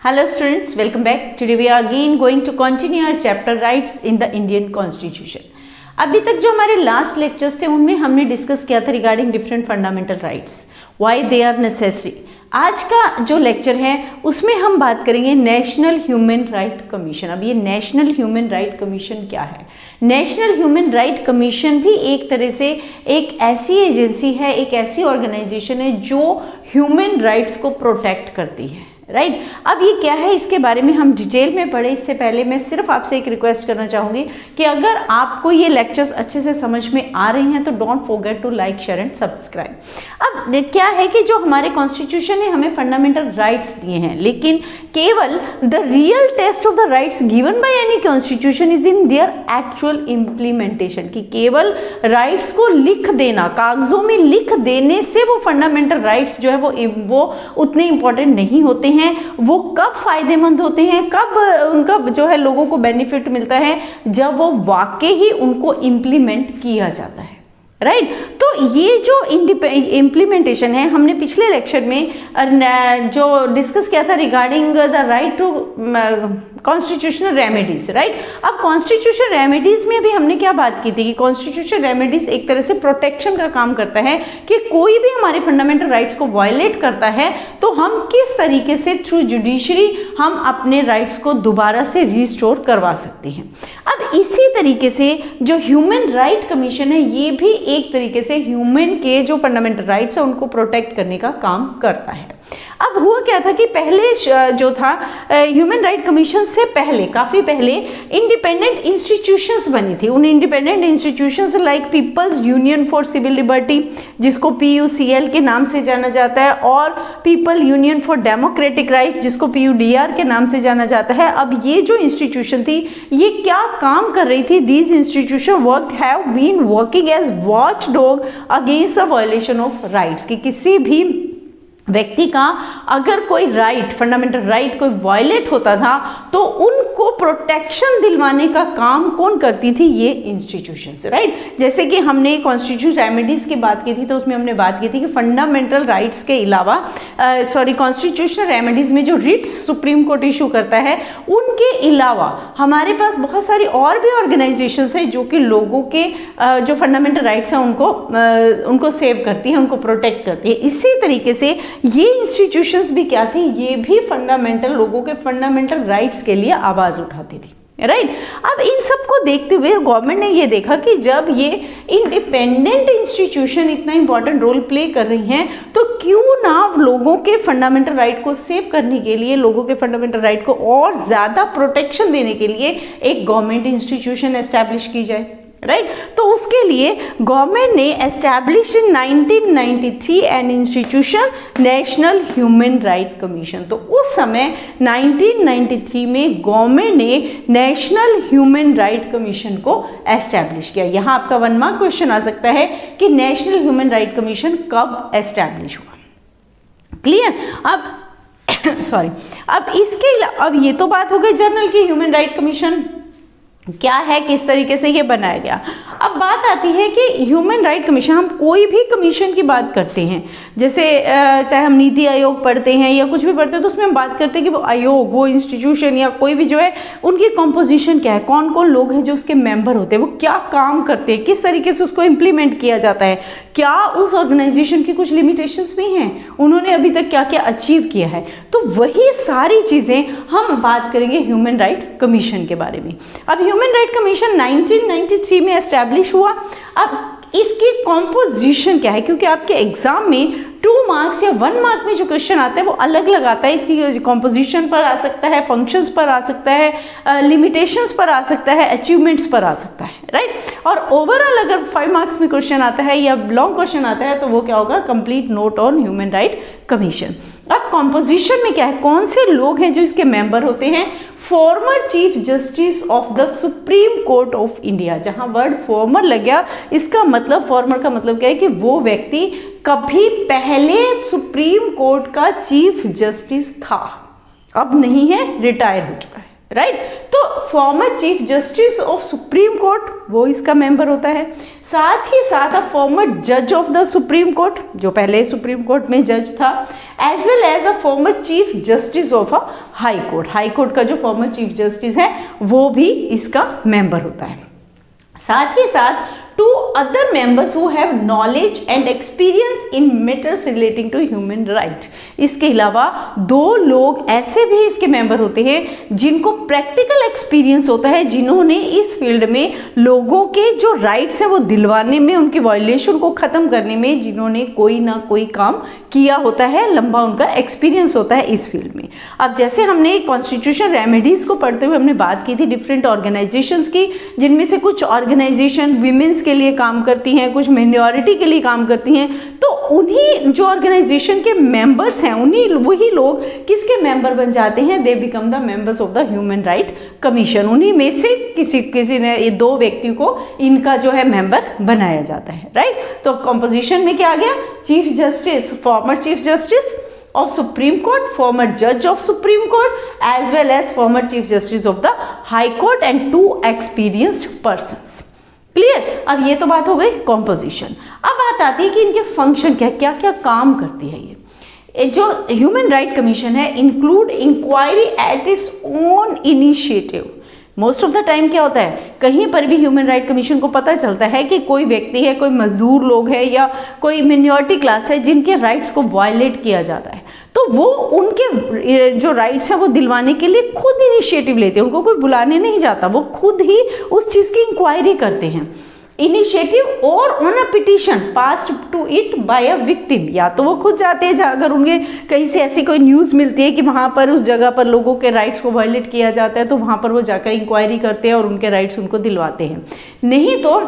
Hello students, welcome back. Today we are again going to continue our chapter rights in the Indian Constitution. अभी तक जो हमारे last lectures थे उनमें हमने डिस्कस किया था regarding different fundamental rights, why they are necessary. आज का जो लेक्चर है उसमें हम बात करेंगे नेशनल ह्यूमन राइट कमीशन। अब ये नेशनल ह्यूमन राइट कमीशन क्या है? नेशनल ह्यूमन राइट कमीशन भी एक तरह से एक ऐसी एजेंसी है, एक ऐसी ऑर्गेनाइजेशन है जो ह्यूमन राइट्स को प्रोटेक्ट करती है, राइट। अब ये क्या है, इसके बारे में हम डिटेल में पढ़े। इससे पहले मैं सिर्फ आपसे एक रिक्वेस्ट करना चाहूँगी कि अगर आपको ये लेक्चर्स अच्छे से समझ में आ रही हैं तो don't forget to like, share and subscribe. अब क्या है कि जो हमारे कॉन्स्टिट्यूशन ने हमें फंडामेंटल राइट्स दिए हैं, लेकिन केवल the real test of the rights given by any constitution is in their actual implementation. कि केवल राइट्स को लिख देना, कागजों में लिख देने से वो फंडामेंटल राइट्स जो है वो उतने इंपॉर्टेंट नहीं होते हैं। वो कब फायदेमंद होते हैं, कब उनका जो है लोगों को बेनिफिट मिलता है, जब वो वाकई ही उनको इम्प्लीमेंट किया जाता है, राइट। तो ये जो इम्प्लीमेंटेशन है, हमने पिछले लेक्चर में जो डिस्कस किया था regarding the right to constitutional remedies, right. अब कॉन्स्टिट्यूशनल रेमेडीज में भी हमने क्या बात की थी कि कॉन्स्टिट्यूशनल रेमेडीज एक तरह से प्रोटेक्शन का काम करता है कि कोई भी हमारे फंडामेंटल राइट्स को वायलेट करता है तो हम किस तरीके से थ्रू जुडिशरी हम अपने राइट्स को दोबारा से रिस्टोर करवा सकते हैं। अब इसी तरीके से जो ह्यूमन राइट कमीशन है ये भी एक तरीके से ह्यूमन के जो फंडामेंटल राइट्स है उनको प्रोटेक्ट करने का काम करता है। अब हुआ क्या था कि पहले जो था ह्यूमन राइट कमीशन से पहले, काफ़ी पहले इंडिपेंडेंट इंस्टीट्यूशंस बनी थी। उन independent institutions like people's union for civil liberty, जिसको PUCL के नाम से जाना जाता है, और people union for democratic right, जिसको PUDR के नाम से जाना जाता है। अब ये जो इंस्टीट्यूशन थी ये क्या काम कर रही थी? These institution have been working as watch dog against the violation of rights. कि किसी भी व्यक्ति का अगर कोई राइट, फंडामेंटल राइट कोई वायलेट होता था तो उनको प्रोटेक्शन दिलवाने का काम कौन करती थी? ये इंस्टीट्यूशंस, राइट। जैसे कि हमने कॉन्स्टिट्यूशनल रेमेडीज की बात की थी तो उसमें हमने बात की थी कि फंडामेंटल राइट्स के अलावा कॉन्स्टिट्यूशनल रेमेडीज में जो रिट्स सुप्रीम कोर्ट इशू करता है उनके अलावा हमारे पास बहुत सारी और भी ऑर्गेनाइजेशंस है जो कि लोगों के जो फंडामेंटल राइट्स हैं उनको सेव करती है, उनको प्रोटेक्ट करती है। इसी तरीके से ये इंस्टीट्यूशंस भी क्या थी? ये भी फंडामेंटल लोगों के फंडामेंटल राइट्स के लिए आवाज उठाती थी, राइट। अब इन सब को देखते हुए गवर्नमेंट ने ये देखा कि जब ये इंडिपेंडेंट इंस्टीट्यूशन इतना इंपॉर्टेंट रोल प्ले कर रही हैं तो क्यों ना लोगों के फंडामेंटल राइट को सेव करने के लिए, लोगों के फंडामेंटल राइट को और ज़्यादा प्रोटेक्शन देने के लिए एक गवर्नमेंट इंस्टीट्यूशन एस्टैब्लिश की जाए, राइट। तो उसके लिए गवर्नमेंट ने establish in 1993 an institution national human right commission. तो उस समय 1993 में गवर्नमेंट ने नेशनल ह्यूमन राइट कमीशन को एस्टैब्लिश किया। यहाँ आपका 1 मार्क क्वेश्चन आ सकता है कि नेशनल ह्यूमन राइट कमीशन कब एस्टैब्लिश हुआ? क्लियर? अब सॉरी, अब ये तो बात हो गई जनरल की ह्यूमन राइट कमीशन क्या है, किस तरीके से ये बनाया गया। अब बात आती है कि ह्यूमन राइट कमीशन, हम कोई भी कमीशन की बात करते हैं, जैसे चाहे हम नीति आयोग पढ़ते हैं या कुछ भी पढ़ते हैं तो उसमें हम बात करते हैं कि वो आयोग, वो इंस्टीट्यूशन या कोई भी जो है उनकी कॉम्पोजिशन क्या है, कौन कौन लोग हैं जो उसके मेंबर होते हैं, वो क्या काम करते हैं, किस तरीके से उसको इम्प्लीमेंट किया जाता है, क्या उस ऑर्गेनाइजेशन की कुछ लिमिटेशंस भी हैं, उन्होंने अभी तक क्या क्या अचीव किया है। तो वही सारी चीज़ें हम बात करेंगे ह्यूमन राइट कमीशन के बारे में। अब ह्यूमन राइट कमीशन 1993 में एस्टैब्लिश हुआ। अब इसकी कॉम्पोजिशन क्या है, क्योंकि आपके एग्जाम में 2 मार्क्स या 1 मार्क में जो क्वेश्चन आता है वो अलग अलग आता है। इसकी कॉम्पोजिशन पर आ सकता है, फंक्शंस पर आ सकता है, लिमिटेशंस पर आ सकता है, अचीवमेंट्स पर आ सकता है, राइट। और ओवरऑल अगर 5 मार्क्स में क्वेश्चन आता है या लॉन्ग क्वेश्चन आता है तो वो क्या होगा? Complete note on human right commission. अब कॉम्पोजिशन में क्या है, कौन से लोग हैं जो इसके मेंबर होते हैं? Farmer chief justice of the supreme court of India. जहां वर्ड फॉर्मर लग गया, इसका मतलब, फॉर्मर का मतलब क्या है कि वो व्यक्ति कभी पहले सुप्रीम कोर्ट का चीफ जस्टिस था, अब नहीं है, रिटायर हो चुका है, राइट। तो former chief justice of supreme court वो इसका मेंबर होता है, साथ ही साथ अ फॉर्मर जज ऑफ द सुप्रीम कोर्ट जो पहले सुप्रीम कोर्ट में जज था, as well as a former chief justice of a high court. High court का जो फॉर्मर चीफ जस्टिस है वो भी इसका मेंबर होता है। साथ ही साथ two other members who have knowledge and experience in matters relating to human right. इसके अलावा 2 लोग ऐसे भी इसके मेंबर होते हैं जिनको प्रैक्टिकल एक्सपीरियंस होता है, जिन्होंने इस फील्ड में लोगों के जो राइट्स है वो दिलवाने में, उनके वायलेशन को ख़त्म करने में जिन्होंने कोई ना कोई काम किया होता है, लंबा उनका एक्सपीरियंस होता है इस फील्ड में। अब जैसे हमने कॉन्स्टिट्यूशन रेमेडीज़ को पढ़ते हुए हमने बात की थी डिफरेंट ऑर्गेनाइजेशंस की, जिनमें से कुछ ऑर्गेनाइजेशन विमेंस के लिए काम करती हैं, कुछ मिनॉरिटी के लिए काम करती हैं। तो उन्हीं जो ऑर्गेनाइजेशन के मेंबर्स हैं, उन्हीं वही लोग किसके मेंबर बन जाते हैं, they become the members of the human right commission. उन्हीं में से किसी ने, ये 2 व्यक्ति को इनका जो है मेंबर बनाया जाता है, राइट। तो कंपोजिशन में क्या आ गया, chief justice, farmer chief justice of Supreme Court, former judge of Supreme Court, as well as former Chief Justice of the High Court and 2 experienced persons. Clear. अब ये तो बात हो गई कॉम्पोजिशन। अब बात आती है कि इनके फंक्शन क्या क्या काम करती है ये जो ह्यूमन राइट कमीशन है। Include inquiry at its own initiative. Most of the time क्या होता है, कहीं पर भी ह्यूमन राइट कमीशन को पता चलता है कि कोई व्यक्ति है, कोई मजदूर लोग है या कोई मिनॉरिटी क्लास है जिनके राइट्स को वायलेट किया जाता है, तो वो उनके जो राइट्स हैं वो दिलवाने के लिए खुद इनिशिएटिव लेते हैं। उनको कोई बुलाने नहीं जाता, वो खुद ही उस चीज़ की इंक्वायरी करते हैं। इनिशिएटिव और on a petition passed to it by a victim. या तो वो खुद जाते हैं, अगर उनके कहीं से ऐसी कोई न्यूज़ मिलती है कि वहाँ पर उस जगह पर लोगों के राइट्स को वायलेट किया जाता है, तो वहाँ पर वो जाकर इंक्वायरी करते हैं और उनके राइट्स उनको दिलवाते हैं। नहीं तो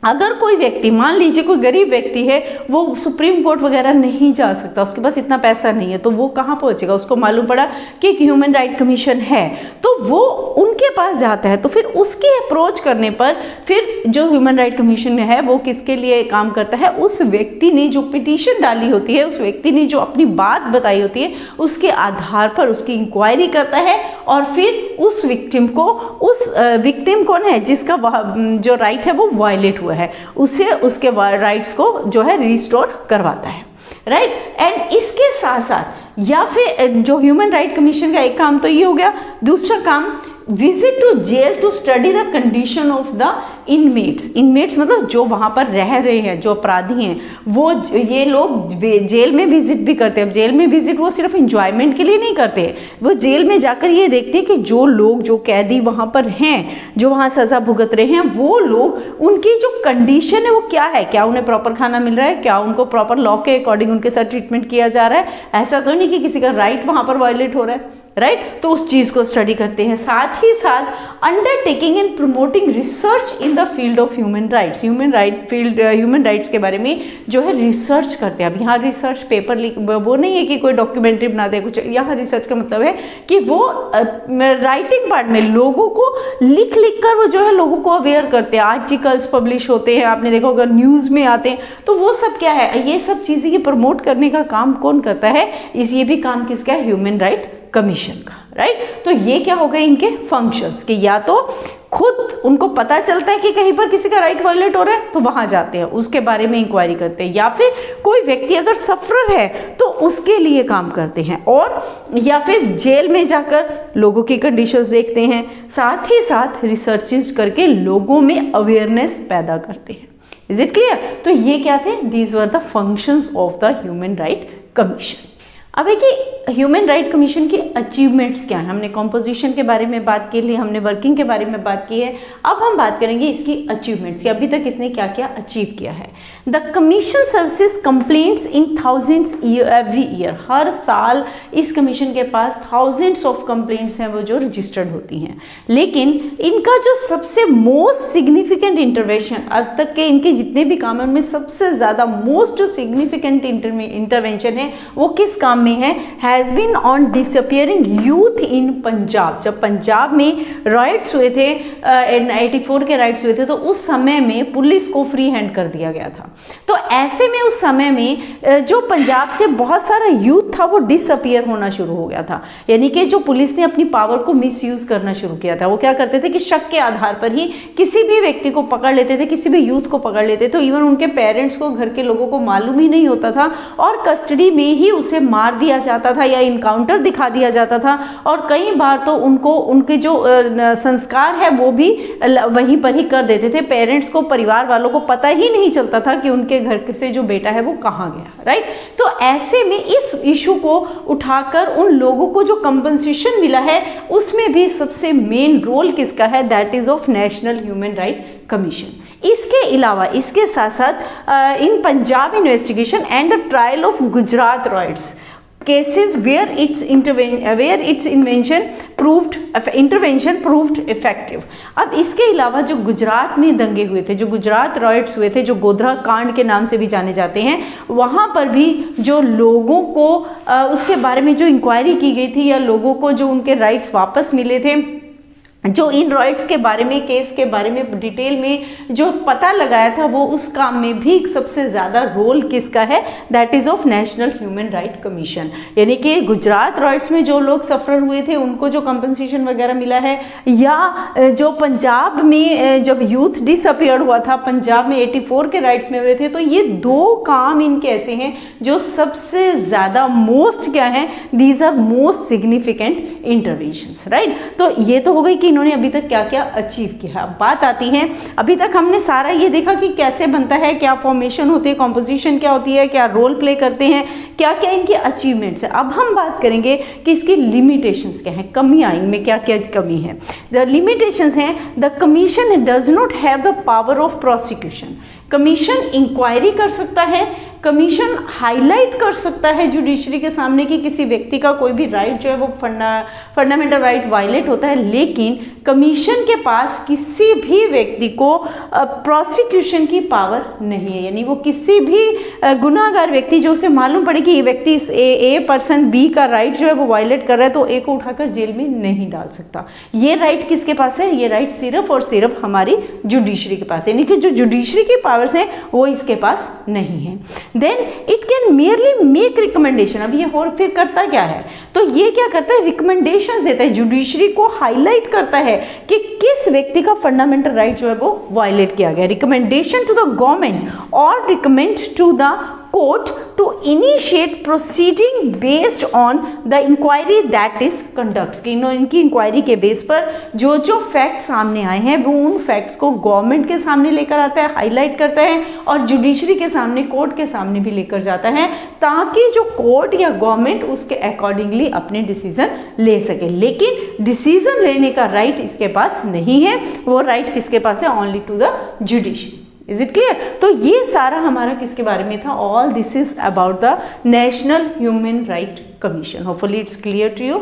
अगर कोई व्यक्ति, मान लीजिए कोई गरीब व्यक्ति है, वो सुप्रीम कोर्ट वगैरह नहीं जा सकता, उसके पास इतना पैसा नहीं है, तो वो कहाँ पहुँचेगा, उसको मालूम पड़ा कि एक ह्यूमन राइट कमीशन है, तो वो उनके पास जाता है। तो फिर उसके अप्रोच करने पर फिर जो ह्यूमन राइट कमीशन है वो किसके लिए काम करता है, उस व्यक्ति ने जो पिटीशन डाली होती है, उस व्यक्ति ने जो अपनी बात बताई होती है, उसके आधार पर उसकी इंक्वायरी करता है और फिर उस विक्टिम को, उस विक्टिम कौन है जिसका जो राइट है वो वायलेट हुआ है, उसे उसके राइट्स को जो है रिस्टोर करवाता है, राइट। एंड इसके साथ साथ या फिर जो ह्यूमन राइट कमीशन का एक काम तो ये हो गया, दूसरा काम visit to jail to study the condition of the inmates. Inmates मतलब जो वहाँ पर रह रहे हैं, जो अपराधी हैं, वो ये लोग जेल में विजिट भी करते हैं। अब जेल में विजिट वो सिर्फ इंजॉयमेंट के लिए नहीं करते हैं, वो जेल में जाकर ये देखते हैं कि जो लोग, जो कैदी वहाँ पर हैं, जो वहाँ सज़ा भुगत रहे हैं, वो लोग, उनकी जो कंडीशन है वो क्या है, क्या उन्हें प्रॉपर खाना मिल रहा है, क्या उनको प्रॉपर लॉ के अकॉर्डिंग उनके साथ ट्रीटमेंट किया जा रहा है, ऐसा तो नहीं कि किसी का राइट वहाँ पर वायलेट हो रहा है, राइट। तो उस चीज़ को स्टडी करते हैं। साथ ही साथ undertaking and promoting research in the field of human rights. Human rights के बारे में जो है रिसर्च करते हैं। अब यहाँ रिसर्च पेपर वो नहीं है कि कोई डॉक्यूमेंट्री बना दे कुछ, यहाँ रिसर्च का मतलब है कि वो राइटिंग पार्ट में लोगों को लिख कर वो जो है लोगों को अवेयर करते हैं। आर्टिकल्स पब्लिश होते हैं, आपने देखा होगा न्यूज़ में आते हैं, तो वो सब क्या है, ये सब चीज़ें ये प्रमोट करने का काम कौन करता है, ये भी काम किसका है, ह्यूमन राइट कमीशन का, राइट। तो ये क्या हो गए इनके फंक्शंस कि या तो खुद उनको पता चलता है कि कहीं पर किसी का राइट वायलेट हो रहा है तो वहां जाते हैं, उसके बारे में इंक्वायरी करते हैं, या फिर कोई व्यक्ति अगर सफरर है तो उसके लिए काम करते हैं, और या फिर जेल में जाकर लोगों की कंडीशंस देखते हैं, साथ ही साथ रिसर्चेस करके लोगों में अवेयरनेस पैदा करते हैं। Is it clear? तो ये क्या थे, these were the functions of the human right commission. अब है कि ह्यूमन राइट कमीशन की अचीवमेंट्स क्या है। हमने कॉम्पोजिशन के बारे में बात की, हमने वर्किंग के बारे में बात की है, अब हम बात करेंगे इसकी अचीवमेंट्स की, अभी तक इसने क्या क्या अचीव किया है। The commission services complaints in thousands every year. हर साल इस कमीशन के पास थाउजेंड्स ऑफ कंप्लेंट्स हैं वो जो रजिस्टर्ड होती हैं, लेकिन इनका जो सबसे मोस्ट सिग्निफिकेंट इंटरवेंशन, अब तक के इनके जितने भी काम हैं उनमें सबसे ज़्यादा मोस्ट सिग्निफिकेंट इंटरवेंशन है वो किस काम में है, has been on disappearing youth in Punjab. जब पंजाब में राइट्स हुए थे, 84 के राइट्स हुए थे, तो उस समय में पुलिस को फ्री हैंड कर दिया गया था। तो ऐसे में उस समय में जो पंजाब से बहुत सारा यूथ था वो डिसअपियर होना शुरू हो गया था, यानी कि जो पुलिस ने अपनी पावर को मिसयूज करना शुरू किया था। वो क्या करते थे कि शक के आधार पर ही किसी भी व्यक्ति को पकड़ लेते थे, किसी भी यूथ को पकड़ लेते थे, इवन उनके पेरेंट्स को, घर के लोगों को मालूम ही नहीं होता था, और कस्टडी में ही उसे मार दिया जाता था या इनकाउंटर दिखा दिया जाता था। और कई बार तो उनको उनके जो संस्कार है वो भी वहीं पर ही कर देते थे। पेरेंट्स को, परिवार वालों को पता ही नहीं चलता था कि उनके घर से जो बेटा है वो कहाँ गया, राइट। तो ऐसे में इस इशू को उठाकर उन लोगों को जो कंपनसेशन मिला है उसमें भी सबसे मेन रोल किसका है, that is of national human right commission. इसके अलावा, इसके साथ साथ in Punjab investigation and the trial of Gujarat riots cases where its intervention proved effective। अब इसके अलावा जो गुजरात में दंगे हुए थे, जो गुजरात रॉयट्स हुए थे, जो गोधरा कांड के नाम से भी जाने जाते हैं, वहाँ पर भी जो लोगों को उसके बारे में जो इंक्वायरी की गई थी या लोगों को जो उनके राइट्स वापस मिले थे, जो इन राइट्स के बारे में, केस के बारे में डिटेल में जो पता लगाया था, वो उस काम में भी सबसे ज़्यादा रोल किसका है, that is of national human right commission. यानी कि गुजरात राइट्स में जो लोग सफ़र हुए थे उनको जो कंपनसेशन वगैरह मिला है, या जो पंजाब में जब यूथ डिसअपियर हुआ था, पंजाब में 84 के राइट्स में हुए थे, तो ये दो काम इनके ऐसे हैं जो सबसे ज़्यादा मोस्ट क्या है, these are most significant interventions, right. तो ये तो हो गई कि इन्होंने अभी तक क्या क्या अचीव किया। अब बात आती है, अभी तक हमने सारा ये देखा कि कैसे बनता है, क्या फॉर्मेशन होती है, कॉम्पोजिशन क्या होती है, क्या रोल प्ले करते हैं, क्या क्या इनकी अचीवमेंट्स है। अब हम बात करेंगे कि इसकी लिमिटेशंस क्या है, कमियां, इनमें क्या क्या कमी है। द लिमिटेशंस हैं, the commission does not have the power of prosecution. Commission inquiry कर सकता है, कमीशन हाईलाइट कर सकता है जुडिशरी के सामने कि किसी व्यक्ति का कोई भी राइट जो है वो फंडामेंटल राइट वायलेट होता है, लेकिन कमीशन के पास किसी भी व्यक्ति को प्रोसिक्यूशन की पावर नहीं है। यानी वो किसी भी गुनाहगार व्यक्ति जो उसे मालूम पड़े कि ये व्यक्ति इस ए पर्सन बी का राइट जो है वो वायलेट कर रहा है, तो ए को उठाकर जेल में नहीं डाल सकता। ये राइट किसके पास है, ये राइट सिर्फ और सिर्फ हमारी जुडिशरी के पास है, यानी कि जो जुडिशरी की पावर्स हैं वो इसके पास नहीं है। Then it can merely make recommendation. अब ये और फिर करता क्या है, तो ये क्या करता है, रिकमेंडेशन देता है, जुडिशरी को हाईलाइट करता है कि किस व्यक्ति का फंडामेंटल राइट जो है वो वायलेट किया गया। रिकमेंडेशन टू द गवर्नमेंट और recommend to the court to initiate proceeding based on the inquiry that is conduct. कि इनकी इंक्वायरी के बेस पर जो जो फैक्ट सामने आए हैं वो उन फैक्ट्स को गवर्नमेंट के सामने लेकर आता है, हाईलाइट करता है, और जुडिशरी के सामने, कोर्ट के सामने भी लेकर जाता है, ताकि जो कोर्ट या गवर्नमेंट उसके अकॉर्डिंगली अपने डिसीजन ले सके। लेकिन डिसीजन लेने का राइट इसके पास नहीं है, वो राइट किसके पास है, only to the judiciary. Is it clear? तो ये सारा हमारा किसके बारे में था, all this is about the national human right commission. Hopefully it's clear to you.